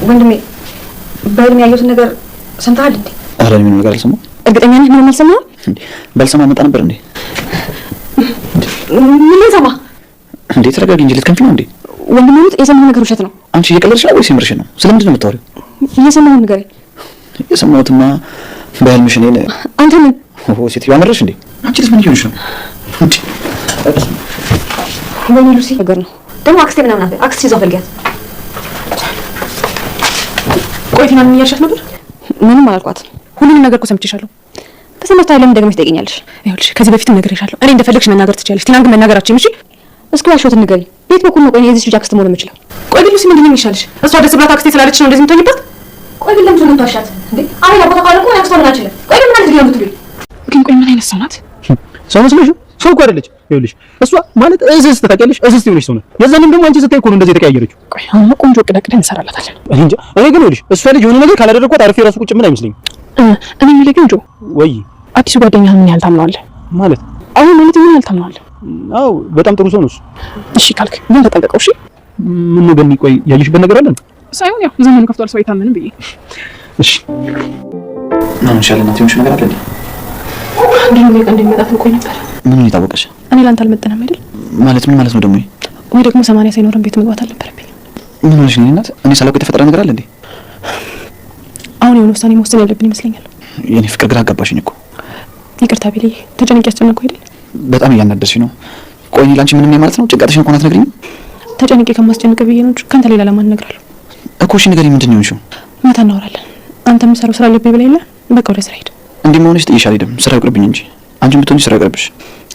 ወንድሜ በህልሜ ያየሁትን ነገር ሰምተሃል እንዴ? ኧረ ምንም ነገር አልሰማሁም። እርግጠኛ ነህ ምንም አልሰማህም? ባልሰማ መጣ ነበር እንዴ? ምን ሰማ እንዴ? ተረጋጊ እንጂ ልትከንፊ ነው እንዴ? ወንድሜ የሰማኸው ነገር ውሸት ነው። አንቺ እየቀለድሽ ነው ወይስ የምርሽ ነው? ስለምንድን ነው የምታወሪው? እየሰማሁት ንገረኝ። የሰማሁትማ በህልምሽ እኔን አንተ ምን ሴትዮዋ መረሽ እንዴ? አንቺ ልጅ ምን ይሆንሽ ነው እንዴ? ወይኔ ሉሲ ነገር ነው ደግሞ አክስቴ ምናምን አለ። አክስቴ ይዟ ፈልጊያት። ቆይ ቲና ምን እያልሻት ነበር? ምንም አላልኳትም። ሁሉንም ነገር እኮ ሰምቼሻለሁ። ተሰማታ ለምን ደግመሽ ትጠይቂኛለሽ? ይኸውልሽ ከዚህ በፊትም ነግሬሻለሁ። እኔ እንደፈለግሽ መናገር ትችያለሽ። ቲናን ግን መናገር አትችይም። እሺ እስኪ ዋሽዎት ንገሪኝ። ቤት በኩል ነው ቆይ የዚህ ልጅ አክስት መሆን የምችለው? ቆይ ሉሲ ምንድን ነው የሚሻልሽ? እሷ ደስ ብላት አክስቴ ስላለች ነው እንደዚህ የምትሆኝበት? ቆይ ግን ለምን ትዋሻት እንዴ? አቤላ ቦታ ካለ እኮ ያክስቷ ምን አልችልም። ቆይ ምን አይነት ነው የምትሉኝ? ግን ቆይ ምን አይነት ሰው ናት? ሰው መስለሽ? ሰው እኮ አይደለች። ይኸውልሽ እሷ ማለት እዚህ ታውቂያለሽ፣ እዚህ ትሆነሽ ሰው ነው። የዛኔም ደግሞ አንቺ ስታይ እኮ ነው እንደዚህ የተቀያየረችው። ቆይ አሁን ቆንጆ ቅደቅደ እንሰራላታለን። እኔ እንጃ። እኔ ግን ይኸውልሽ እሷ ልጅ የሆነ ነገር ካላደረግኳት አርፌ ራሱ ቁጭ ምን አይመስለኝም። እኔ የምልህ ግን ጆ ወይ አዲሱ ጓደኛህ ምን ያህል ታምነዋለህ? ማለት አሁን ማለት ምን ያህል ታምነዋለህ? አዎ በጣም ጥሩ ሰው ነው እሱ። እሺ ካልክ ግን ተጠንቀቀው። እሺ ምን ነው ገኒ? ቆይ ያየሽበት ነገር አለ? ሳይሆን ያው ዘመኑ ከፍቷል፣ ሰው አይታመንም ብዬ። እሺ ምን ይሻላል? ትንሽ ነገር አለ እንዴ? አንድ ነው ቀን እንደሚመጣት ቆይ ነበር። ምን ይታወቀሽ? እኔ ላንተ አልመጠነም አይደል? ማለት ምን ማለት ነው ደግሞ? ወይ ደግሞ 80 ሳይኖረን ቤት መግባት አልነበረብኝ። ምን ሆነሽ ነው እናት? እኔ ሳላውቅ የተፈጠረ ነገር አለ እንዴ? አሁን የሆነ ውሳኔ መወሰን ያለብን ይመስለኛል። የኔ ፍቅር ግራ አጋባሽኝ እኮ። ይቅርታ ቢሌ ተጨንቄ ያስጨነቅኩ አይደል? በጣም እያናደድሽ ነው። ቆይ እኔ ላንቺ ምንም ማለት ነው? ጭንቀትሽን እንኳን አትነግሪኝም? ተጨንቄ ከማስጨንቅ ብዬ ነው እንጂ ካንተ ሌላ ለማን እነግራለሁ? እኮ እሺ ንገሪኝ፣ ምንድን ነው የሆንሽው? ማታ እናወራለን። አንተ የምትሰራው ስራ አለብኝ ብለህ የለ? በቃ ወደ ስራ ሂድ። እንዲህ መሆንሽ ጥይሽ አልሄድም። ስራ ይቅርብኝ እንጂ አንቺም ብትሆኚ ስራ ይቅርብሽ።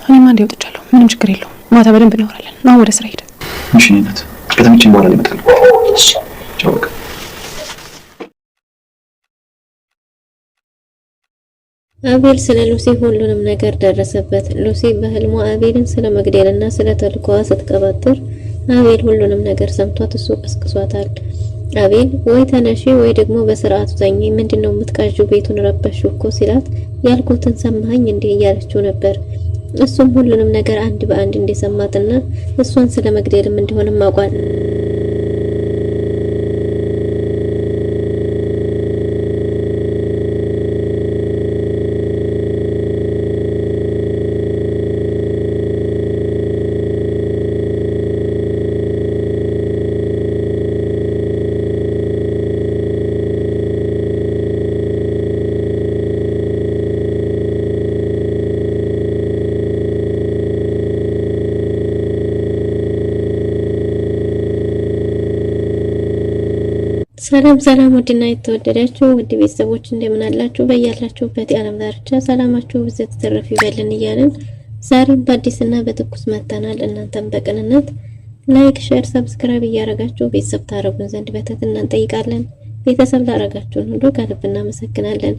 እኔማ እንደ ወጥቻለሁ። ምንም ችግር የለውም። ማታ በደንብ እናወራለን። አሁን ወደ ስራ ሂድ። እሺ እናት፣ ከተመቸኝ በኋላ ልመጣለሁ። እሺ ቻው በቃ። አቤል ስለ ሉሲ ሁሉንም ነገር ደረሰበት። ሉሲ በህልሟ አቤልን ስለ መግደልና ስለ ተልኮዋ ስትቀባጥር አቤል ሁሉንም ነገር ሰምቷት እሱ ቀስቅሷታል። አቤል ወይ ተነሺ ወይ ደግሞ በስርዓቱ ተኚ፣ ምንድነው የምትቃዡ? ቤቱን ረበሽው እኮ ሲላት ያልኩትን ሰማኸኝ እንዴ እያለችው ነበር። እሱም ሁሉንም ነገር አንድ በአንድ እንደሰማትና እሷን ስለ መግደልም እንደሆነ ማቋል ሰላም ወድና የተወደዳችሁ ውድ ቤተሰቦች እንደምን አላችሁ? በእያላችሁበት የዓለም ዳርቻ ሰላማችሁ ብዘት ተረፍ ይበልን እያልን ዛሬም በአዲስና በትኩስ መጥተናል። እናንተም በቅንነት ላይክ፣ ሼር፣ ሰብስክራይብ እያደረጋችሁ ቤተሰብ ታረጉን ዘንድ በትህትና እንጠይቃለን። ቤተሰብ ላደረጋችሁን ሁሉ ከልብ እናመሰግናለን።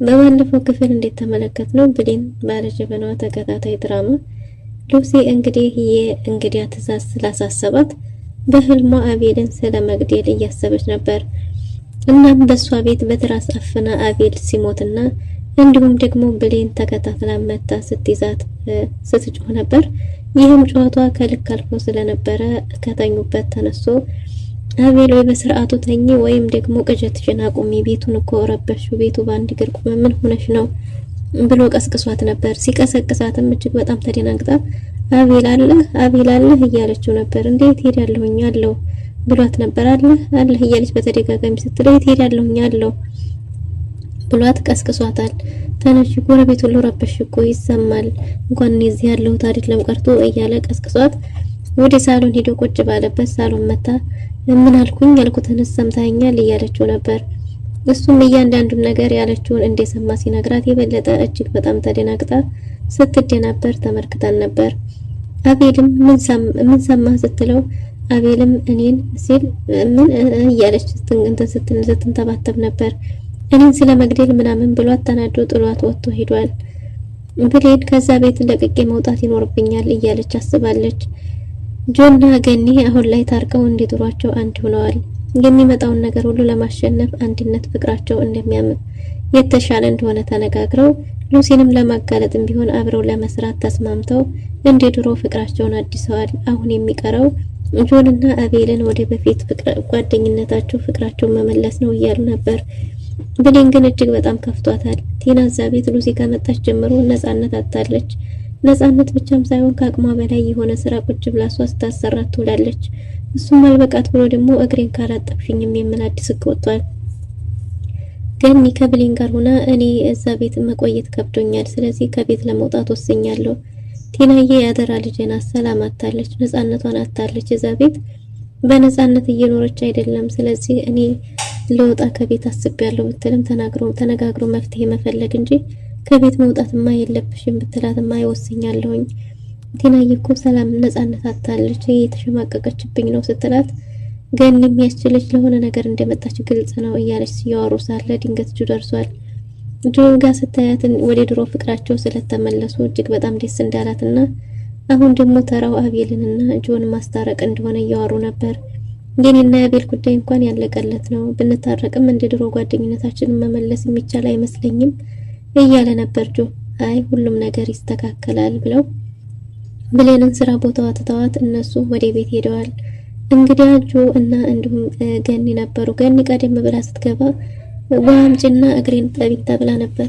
በባለፈው ክፍል እንደተመለከትነው ብሌን ባለጀበናዋ ተከታታይ ድራማ ሉሲ እንግዲህ የእንግዲያ ትዕዛዝ ስላሳሰባት በህልሟ አቤልን ስለ መግደል እያሰበች ነበር። እናም በሷ ቤት በትራስ አፍና አቤል ሲሞትና እንዲሁም ደግሞ ብሌን ተከታትላ መታ ስትይዛት ስትጮህ ነበር። ይህም ጨዋታ ከልክ አልፎ ስለነበረ ከተኙበት ተነስቶ አቤል ወይ በስርዓቱ ተኚ ወይም ደግሞ ቅዠትሽን አቁሚ፣ ቤቱን እኮ ረበሹ፣ ቤቱ በአንድ እግር ቆመ፣ ምን ሆነሽ ነው ብሎ ቀስቅሷት ነበር። ሲቀሰቅሳትም እጅግ በጣም ተደናግጣ አቤል አለህ እያለችው ነበር። እንዴት ሄዳለሁኝ አለው ብሏት ነበር። አለህ እያለች በተደጋጋሚ ስትለው ሄዳለሁኝ አለው ብሏት ቀስቅሷታል። ተነሽ ጎረቤት ሁሉ ረበሽ እኮ ይሰማል፣ እንኳን እዚህ ያለሁት አይደለም ቀርቶ እያለ ቀስቅሷት ወደ ሳሎን ሄዶ ቁጭ ባለበት ሳሎን መታ ምን አልኩኝ ያልኩትን ሰምታኛል እያለችው ነበር። እሱም እያንዳንዱን ነገር ያለችውን እንደሰማ ሲነግራት የበለጠ እጅግ በጣም ተደናግጣ ስትደናበር ተመልክታን ነበር። አቤልም ምን ሰማህ ስትለው አቤልም እኔን ሲል ምን እያለች ስትንተባተብ ነበር። እኔን ስለ መግደል ምናምን ብሏት ተናዶ ጥሏት ወጥቶ ሄዷል። ብሌን ከዛ ቤት ለቅቄ መውጣት ይኖርብኛል እያለች አስባለች። ጆና ገኒ አሁን ላይ ታርቀው እንዲድሯቸው አንድ ሆነዋል። የሚመጣውን ነገር ሁሉ ለማሸነፍ አንድነት ፍቅራቸው እንደሚያምር የተሻለ እንደሆነ ተነጋግረው ሉሲንም ለማጋለጥም ቢሆን አብረው ለመስራት ተስማምተው እንደ ድሮ ፍቅራቸውን አድሰዋል። አሁን የሚቀረው ጆንና አቤልን ወደ በፊት ጓደኝነታቸው ፍቅራቸው መመለስ ነው እያሉ ነበር። ብሌን ግን እጅግ በጣም ከፍቷታል። ቲና እዛ ቤት ሉሲ ከመጣች ጀምሮ ነጻነት አጣለች። ነጻነት ብቻም ሳይሆን ከአቅሟ በላይ የሆነ ስራ ቁጭ ብላ እሷ ስታሰራት ትውላለች። እሱም አልበቃት ብሎ ደግሞ እግሬን ካላጠብሽኝም የሚል አዲስ ህግ ወጥቷል። ገኒ ከብሌን ጋር ሆና እኔ እዛ ቤት መቆየት ከብዶኛል፣ ስለዚህ ከቤት ለመውጣት ወስኛለሁ። ቲናዬ ያደራ ልጅና ሰላም አጣለች፣ ነጻነቷን አጣለች። እዛ ቤት በነጻነት እየኖረች አይደለም። ስለዚህ እኔ ለወጣ ከቤት አስቤያለሁ ብትልም ተነጋግሮ መፍትሄ መፈለግ እንጂ ከቤት መውጣትማ የለብሽም ብትላትማ ይወስኛለሁኝ። ቲናዬ እኮ ሰላም ነጻነት አጣለች፣ እየተሸማቀቀችብኝ ነው ስትላት ገኒ የሚያስችለች ለሆነ ነገር እንደመጣች ግልጽ ነው እያለች ሲያወሩ ሳለ ድንገት ጁ ደርሷል። ጁ ጋር ስታያትን ወደ ድሮ ፍቅራቸው ስለተመለሱ እጅግ በጣም ደስ እንዳላትና አሁን ደግሞ ተራው አቤልንና ጆን ማስታረቅ እንደሆነ እያወሩ ነበር። የኔና የአቤል ጉዳይ እንኳን ያለቀለት ነው፣ ብንታረቅም እንደ ድሮ ጓደኝነታችንን መመለስ የሚቻል አይመስለኝም እያለ ነበር ጆ። አይ ሁሉም ነገር ይስተካከላል ብለው ብሌንን ስራ ቦታዋ ትተዋት እነሱ ወደ ቤት ሄደዋል። እንግዲህ ጆ እና እንዲሁም ገኒ ነበሩ። ገኒ ቀደም ብላ ስትገባ ዋምጭና እግሬን ጠቢኝ ተብላ ነበር።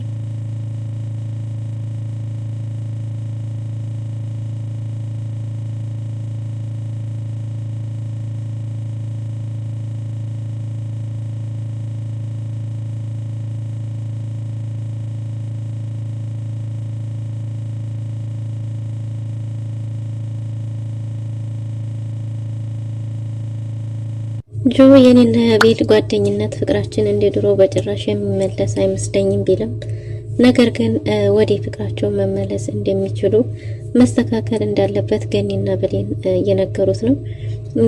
ጆ የኔና የአቤል ጓደኝነት ፍቅራችን እንደ ድሮ በጭራሽ የሚመለስ አይመስለኝም ቢልም ነገር ግን ወደ ፍቅራቸው መመለስ እንደሚችሉ መስተካከል እንዳለበት ገኒና ብሌን እየነገሩት ነው።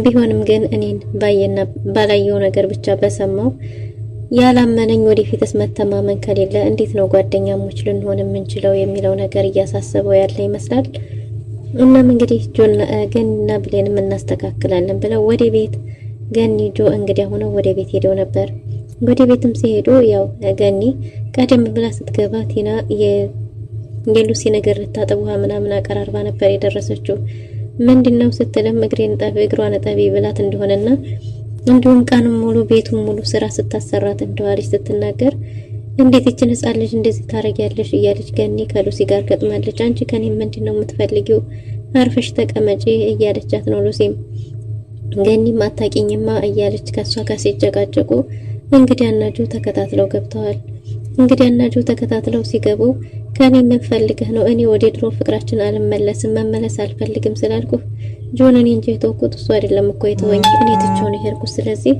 ቢሆንም ግን እኔን ባየና ባላየው ነገር ብቻ በሰማው ያላመነኝ ወደፊትስ መተማመን ከሌለ እንዴት ነው ጓደኛሞች ልንሆን የምንችለው የሚለው ነገር እያሳሰበው ያለ ይመስላል። እናም እንግዲህ ገኒና ብሌን እናስተካክላለን ብለው ወደ ቤት ገኒ ጆ እንግዲህ ሆነው ወደ ቤት ሄደው ነበር። ወደ ቤትም ሲሄዱ ያው ገኒ ቀደም ብላ ስትገባ ቲና የሉሲ ነገር ልታጠብ ውሃ ምናምን አቀራርባ ነበር የደረሰችው። ምንድነው ስትልም እግሯን ጠቢ ብላት እንደሆነና እንዲሁም ቀኑን ሙሉ ቤቱን ሙሉ ስራ ስታሰራት እንደዋለች ስትናገር እንዴት እችን ህጻን ልጅ እንደዚህ ታረጊያለሽ እያለች ገኒ ከሉሲ ጋር ገጥማለች። አንቺ ከኔ ምንድነው የምትፈልጊው? አርፈሽ ተቀመጪ እያለቻት ነው ሉሲም ገኒም አታቂኝማ እያለች ከሷ ጋር ሲጨቃጨቁ እንግዲያና ጆ ተከታትለው ገብተዋል። እንግዲያና ጆ ተከታትለው ሲገቡ ከኔ ምን ፈልገህ ነው? እኔ ወደ ድሮ ፍቅራችን አልመለስም፣ መመለስ አልፈልግም ስላልኩ ጆን እኔ እንጂ የተወኩት እሱ አይደለም እኮ የተወኝ፣ እኔ ትቼው ነው የሄድኩት። ስለዚህ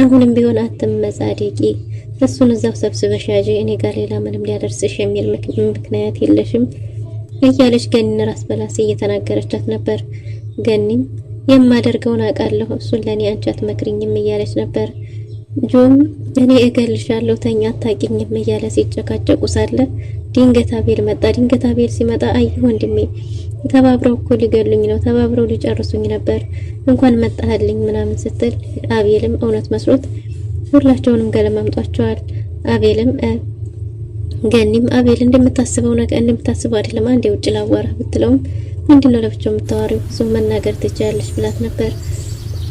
አሁንም ቢሆን አትመጻደቂ፣ እሱን እዛው ሰብስበሽ ያዢ፣ እኔ ጋር ሌላ ምንም ሊያደርስሽ የሚል ምክንያት የለሽም እያለች ገኒን ራስ በላስ እየተናገረቻት ነበር። ገኒም የማደርገውን አውቃለሁ፣ እሱን ለኔ አንቺ አትመክሪኝም እያለች ነበር። ጆም እኔ እገልሻለሁ ተኛ አታቂኝም እያለ ሲጨቃጨቁ ሳለ ድንገት አቤል መጣ። ድንገት አቤል ሲመጣ አይ ወንድሜ ተባብረው እኮ ሊገሉኝ ነው፣ ተባብረው ሊጨርሱኝ ነበር፣ እንኳን መጣህልኝ ምናምን ስትል አቤልም እውነት መስሎት ሁላቸውንም ገለማምጧቸዋል። አቤልም ገኒም አቤል እንደምታስበው ነገር እንደምታስበው አይደለም፣ አንዴ ውጭ ላዋራ ብትለውም ምንድነው ለብቻው የምታወሪው? ብዙ መናገር ትችያለሽ ብላት ነበር።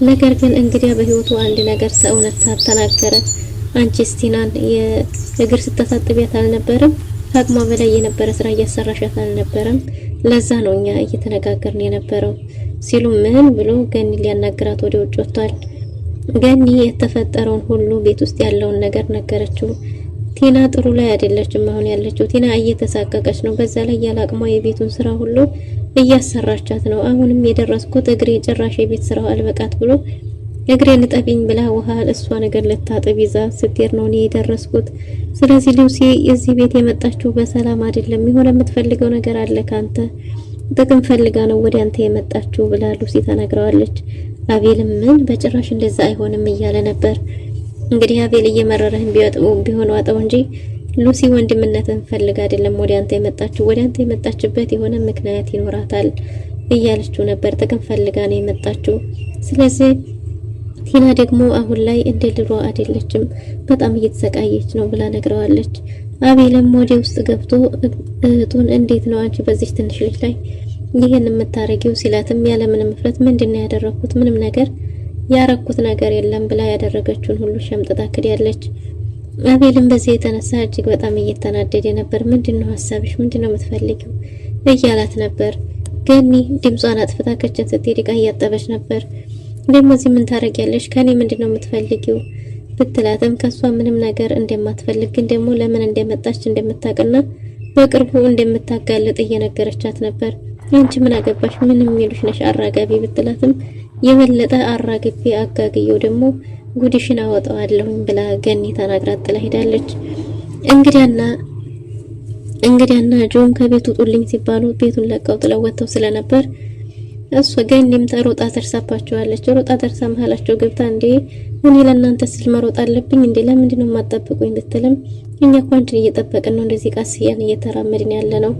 ነገር ግን እንግዲያ በህይወቱ አንድ ነገር ሰውነት ተናገረ። አንቺ ስቲናን የእግር ስታሳጥቢያት አልነበረም? አቅሟ በላይ የነበረ ስራ እያሰራሻት አልነበረም? ለዛ ነው እኛ እየተነጋገርን የነበረው ሲሉ ምን ብሎ ገኒ ሊያናግራት ወደ ውጭ ወጥቷል። ገኒ የተፈጠረውን ሁሉ ቤት ውስጥ ያለውን ነገር ነገረችው። ቲና ጥሩ ላይ አይደለችም አሁን ያለችው። ቲና እየተሳቀቀች ነው። በዛ ላይ ያላቅሟ የቤቱን ስራ ሁሉ እያሰራቻት ነው። አሁንም የደረስኩት እግሬ ጭራሽ የቤት ስራው አልበቃት ብሎ እግሬን ጠቢኝ ብላ ውሃ እሷ ነገር ልታጥብ ይዛ ስትሄድ ነው እኔ የደረስኩት። ስለዚህ ሉሲ እዚህ ቤት የመጣችው በሰላም አይደለም፣ የሆነ የምትፈልገው ነገር አለ ካንተ፣ ጥቅም ፈልጋ ነው ወደ አንተ የመጣችው ብላ ሉሲ ተናግረዋለች። አቤልም ምን በጭራሽ እንደዛ አይሆንም እያለ ነበር። እንግዲህ አቤል እየመረረህን ቢሆን ዋጠው እንጂ ሉሲ ወንድምነትን ፈልጋ አይደለም ወደ አንተ የመጣችው፣ ወደ አንተ የመጣችበት የሆነ ምክንያት ይኖራታል እያለችው ነበር። ጥቅም ፈልጋ ነው የመጣችው። ስለዚህ ቲና ደግሞ አሁን ላይ እንደ ድሮ አይደለችም፣ በጣም እየተሰቃየች ነው ብላ ነግረዋለች። አቤልም ወደ ውስጥ ገብቶ እህቱን እንዴት ነው አንቺ በዚህ ትንሽ ልጅ ላይ ይሄን የምታረጊው ሲላትም ያለ ምንም ምፍረት ምንድነው ያደረኩት? ምንም ነገር ያረኩት ነገር የለም ብላ ያደረገችውን ሁሉ ሸምጥጣ ክዳለች። አቤልም በዚህ የተነሳ እጅግ በጣም እየተናደደ ነበር። ምንድነው ሐሳብሽ? ምንድነው የምትፈልጊው? እያላት ነበር። ገኒ ድምጿን አጥፍታ ከችን ስትሄድ ዕቃ እያጠበች ነበር። ደግሞ እዚህ ምን ታረጊያለሽ? ከኔ ምንድነው የምትፈልጊው ብትላትም ከሷ ምንም ነገር እንደማትፈልግ ግን ደግሞ ለምን እንደመጣች እንደምታውቅና በቅርቡ እንደምታጋለጥ እየነገረቻት ነበር። አንቺ ምን አገባሽ? ምንም የሚሉሽ ነሽ አራጋቢ ብትላትም የበለጠ አራግቤ አጋግየው ደግሞ ጉድሽን አወጣዋለሁኝ ብላ ገኒ ተናግራ ጥላ ሄዳለች። እንግዲያና ጆም ከቤቱ ጡልኝ ሲባሉ ቤቱን ለቀው ጥለው ወጥተው ስለነበር እሷ ገኒም ተሮጣ ተርሳባቸዋለች። ሮጣ ተርሳ መሀላቸው ገብታ እንዴ እኔ ለእናንተ ስል መሮጥ አለብኝ እንዴ? ለምንድነው የማትጠብቁኝ? ብትልም እኛ እኮ አንቺን እየጠበቅን ነው እንደዚህ ቃስ እየተራመድን ያለ ነው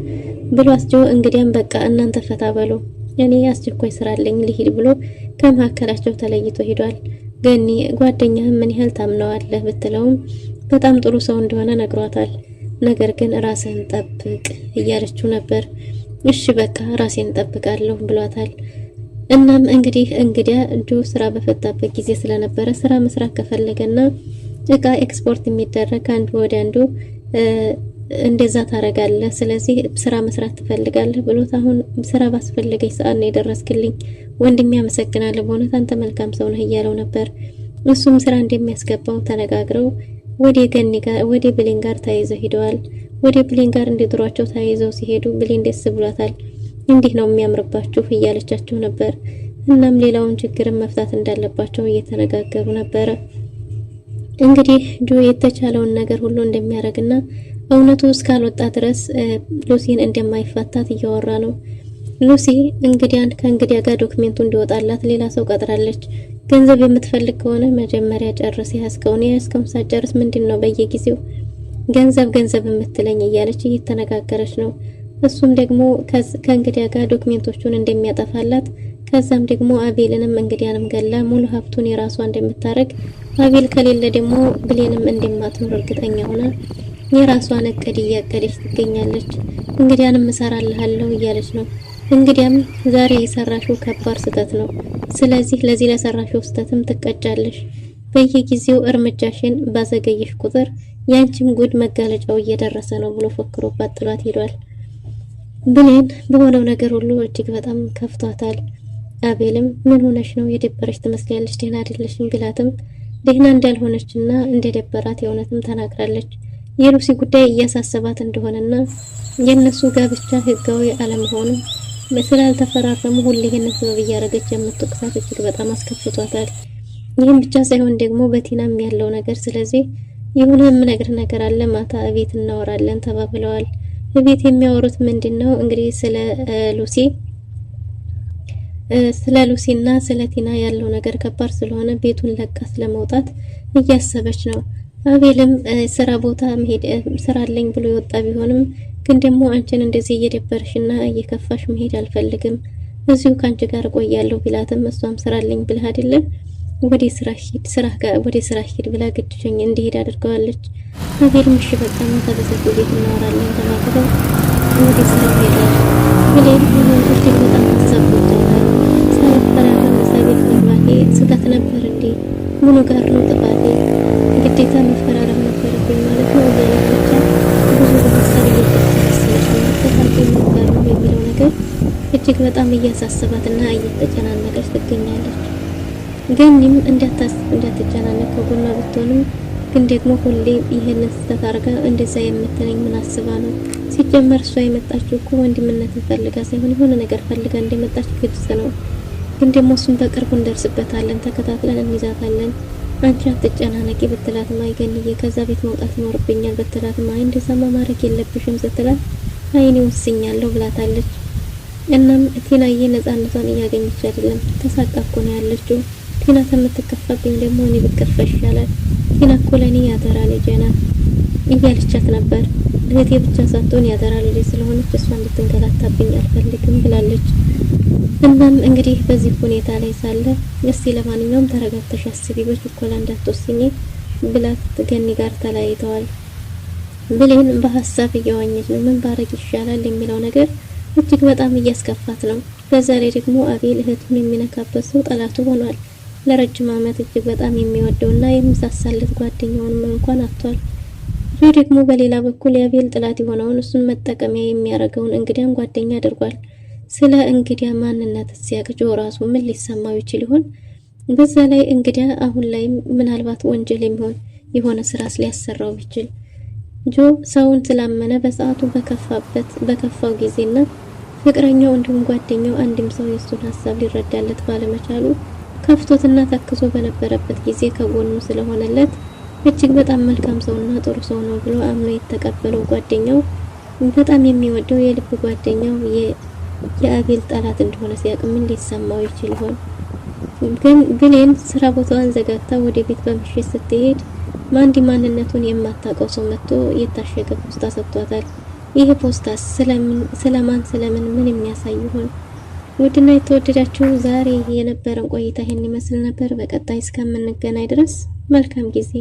ብሏት ጆ እንግዲያም በቃ እናንተ ፈታ በሉ እኔ አስቸኳይ ስራ አለኝ ልሂድ ብሎ ከመካከላቸው ተለይቶ ሄዷል። ገኒ ጓደኛህን ምን ያህል ታምነዋለህ ብትለውም በጣም ጥሩ ሰው እንደሆነ ነግሯታል። ነገር ግን ራስህን ጠብቅ እያለችው ነበር። እሺ በቃ ራሴን ጠብቃለሁ ብሏታል። እናም እንግዲያ ጆ ስራ በፈታበት ጊዜ ስለነበረ ስራ መስራት ከፈለገና እቃ ኤክስፖርት የሚደረግ አንዱ ወደ አንዱ እንደዛ ታረጋለህ፣ ስለዚህ ስራ መስራት ትፈልጋለህ ብሎት አሁን ስራ ባስፈልገኝ ሰዓት ነው የደረስክልኝ ወንድሜ፣ አመሰግናለሁ፣ በእውነት አንተ መልካም ሰው ነህ እያለው ነበር። እሱም ስራ እንደሚያስገባው ተነጋግረው ወደ ብሌን ጋር ተያይዘው ሄደዋል። ወደ ብሌን ጋር እንደድሯቸው ተያይዘው ሲሄዱ ብሌን ደስ ብሏታል። እንዲህ ነው የሚያምርባችሁ እያለቻቸው ነበር። እናም ሌላውን ችግርን መፍታት እንዳለባቸው እየተነጋገሩ ነበረ። እንግዲህ ጆ የተቻለውን ነገር ሁሉ እንደሚያደርግና እውነቱ እስካልወጣ ድረስ ሉሲን እንደማይፋታት እያወራ ነው። ሉሲ ከእንግዲያ ጋር ዶክሜንቱ እንዲወጣላት ሌላ ሰው ቀጥራለች። ገንዘብ የምትፈልግ ከሆነ መጀመሪያ ጨርስ፣ ያስከውን ሳጨርስ ምንድነው በየጊዜው ገንዘብ የምትለኝ እያለች እየተነጋገረች ነው። እሱም ደግሞ ከእንግዲያ ጋር ዶክሜንቶቹን እንደሚያጠፋላት ከዛም ደግሞ አቤልንም እንግዲያንም ገላ ሙሉ ሀብቱን የራሷ እንደምታረግ አቤል ከሌለ ደግሞ ብሌንም እንደማትኖር እርግጠኛ ሆና የራሷን እቅድ እያቀደች ትገኛለች። እንግዲያንም እሰራልሃለሁ እያለች ነው። እንግዲያም ዛሬ የሰራሽው ከባድ ስህተት ነው፣ ስለዚህ ለዚህ ለሰራሽው ስህተትም ትቀጫለሽ። በየጊዜው እርምጃሽን ባዘገየሽ ቁጥር ያንቺም ጉድ መጋለጫው እየደረሰ ነው ብሎ ፎክሮባት ጥሏት ሄዷል። ብሌን በሆነው ነገር ሁሉ እጅግ በጣም ከፍቷታል። አቤልም ምን ሆነሽ ነው? የደበረሽ ትመስያለሽ፣ ደህና አይደለሽም ቢላትም ደህና እንዳልሆነችና እንደደበራት የእውነትም ተናግራለች። የሉሲ ጉዳይ እያሳሰባት እንደሆነና የነሱ ጋብቻ ህጋዊ አለመሆኑ ስላልተፈራረሙ ሁሌ ይሄንን ሰበብ እያደረገች የምትወቅሳት እጅግ በጣም አስከፍቷታል። ይህም ብቻ ሳይሆን ደግሞ በቲናም ያለው ነገር፣ ስለዚህ የሆነ የምነግርህ ነገር አለ፣ ማታ እቤት እናወራለን ተባብለዋል። እቤት የሚያወሩት ምንድነው እንግዲህ ስለ ሉሲና ስለ ቲና ያለው ነገር ከባድ ስለሆነ ቤቱን ለቃ ስለመውጣት እያሰበች ነው። አቤልም ስራ ቦታ መሄድ ስራ አለኝ ብሎ የወጣ ቢሆንም ግን ደግሞ አንቺን እንደዚህ እየደበርሽና እየከፋሽ መሄድ አልፈልግም፣ እዚሁ ካንቺ ጋር ቆያለሁ ቢላትም እሷም ስራ አለኝ ብለህ አይደለም ወደ ስራ ሂድ ብላ ግድሽኝ እንዲሄድ አድርገዋለች። አቤልም እሺ በቃ ተበሰቱ ቤት እናወራለን ተባብለው ወደ ስራ ሄደዋል። ብሌን እጅግ በጣም አሳብቶታል። ሳይፈራረም ሳይቤት መግባቴ ስህተት ነበር እንዴ? ምኑ ጋር ነው ጥፋቴ? ግዴታ መፈራረም ነበረብኝ ማለት ነው እያለች ብዙ በሀሳብ እየተሰለች ነበር የሚለው ነገር እጅግ በጣም እያሳሰባትና እየተጨናነቀች ትገኛለች። ገኒም እንዳትጨናነቅ ከጎኗ ብትሆንም ግን ደግሞ ሁሌ ይሄንን ስህተት አድርጋ እንደዛ የምትለኝ ምን አስባ ነው? ሲጀመር እሷ የመጣችው እኮ ወንድምነትን ፈልጋ ሳይሆን የሆነ ነገር ፈልጋ እንደመጣች ግልጽ ነው። ግን ደግሞ እሱን በቅርቡ እንደርስበታለን፣ ተከታትለን እንይዛታለን። አንቺ አትጨናነቂ ብትላትም አይ ገኒዬ ከዛ ቤት መውጣት ይኖርብኛል ብትላትም አይ እንደዛማ ማድረግ የለብሽም ስትላት አይ እኔ ወስኛለሁ ብላታለች። እናም ቲናዬ ነፃነቷን እያገኘች አይደለም፣ ተሳቃ እኮ ነው ያለችው። ቲና ከምትከፋብኝ ደግሞ እኔ ብከፋ ይሻላል፣ ቲና እኮ ለእኔ ያደራ ልጄ ናት እያለቻት ነበር። እህቴ ብቻ ሳትሆን ያደራ ልጄ ስለሆነች እሷ እንድትንገላታብኝ አልፈልግም ብላለች። እናም እንግዲህ በዚህ ሁኔታ ላይ ሳለ እስቲ ለማንኛውም ተረጋግተሽ አስቢ፣ በችኮላ እንዳትወስኚ ብላት ገኒ ጋር ተለያይተዋል። ብሌን በሀሳብ እየዋኘች ነው። ምን ባረግ ይሻላል የሚለው ነገር እጅግ በጣም እያስከፋት ነው። በዛ ላይ ደግሞ አቤል እህቱን የሚነካበት ሰው ጠላቱ ሆኗል። ለረጅም ዓመት እጅግ በጣም የሚወደውና የሚሳሳለት ጓደኛውንም እንኳን አጥቷል። ጆ ደግሞ በሌላ በኩል የአቤል ጥላት የሆነውን እሱን መጠቀሚያ የሚያደርገውን እንግዲያን ጓደኛ አድርጓል። ስለ እንግዲያ ማንነት ሲያቅ ጆ ራሱ ምን ሊሰማው ይችል ይሆን? በዛ ላይ እንግዲያ አሁን ላይ ምናልባት ወንጀል የሚሆን የሆነ ስራ ሊያሰራው ይችል። ጆ ሰውን ስላመነ በሰዓቱ በከፋው ጊዜና ፍቅረኛው እንዲሁም ጓደኛው አንድም ሰው የሱን ሀሳብ ሊረዳለት ባለመቻሉ ከፍቶትና ተክዞ በነበረበት ጊዜ ከጎኑ ስለሆነለት እጅግ በጣም መልካም ሰውና ጥሩ ሰው ነው ብሎ አምኖ የተቀበለው ጓደኛው በጣም የሚወደው የልብ ጓደኛው የአቤል ጠላት እንደሆነ ሲያቅ ምን ሊሰማው ይችል ይሆን? ግን ብሌን ስራ ቦታዋን ዘጋግታ ወደ ቤት በምሽት ስትሄድ ማንዲ ማንነቱን የማታውቀው ሰው መጥቶ የታሸገ ፖስታ ሰጥቷታል። ይሄ ፖስታ ስለማን ምን የሚያሳይ ይሆን? ውድና የተወደዳችሁ ዛሬ የነበረን ቆይታ ይሄን ይመስል ነበር። በቀጣይ እስከምንገናኝ ድረስ መልካም ጊዜ